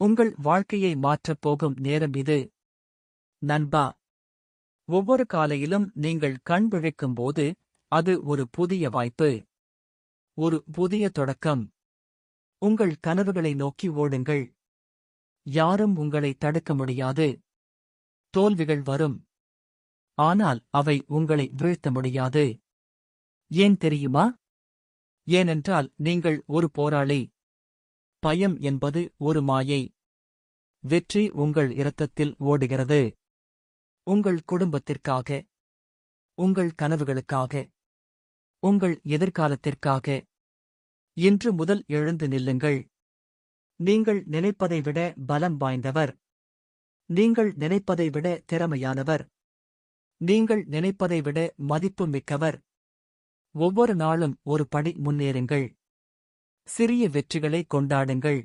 உங்கள் வாழ்க்கையை மாற்றப் போகும் நேரம் இது. நண்பா, ஒவ்வொரு காலையிலும் நீங்கள் கண் விழிக்கும்போது அது ஒரு புதிய வாய்ப்பு. ஒரு புதிய தொடக்கம். உங்கள் கனவுகளை நோக்கி ஓடுங்கள். யாரும் உங்களை தடுக்க முடியாது. தோல்விகள் வரும். ஆனால் அவை உங்களை வீழ்த்த முடியாது. ஏன் தெரியுமா? ஏனென்றால் நீங்கள் ஒரு போராளி. பயம் என்பது ஒரு மாயை. வெற்றி உங்கள் இரத்தத்தில் ஓடுகிறது. உங்கள் குடும்பத்திற்காக, உங்கள் கனவுகளுக்காக, உங்கள் எதிர்காலத்திற்காக. இன்று முதல் எழுந்து நில்லுங்கள். நீங்கள் நினைப்பதை விட பலம் வாய்ந்தவர். நீங்கள் நினைப்பதை விட திறமையானவர். நீங்கள் நினைப்பதை விட மதிப்பு மிக்கவர். ஒவ்வொரு நாளும் ஒரு படி முன்னேறுங்கள். சிறிய வெற்றிகளை கொண்டாடுங்கள்.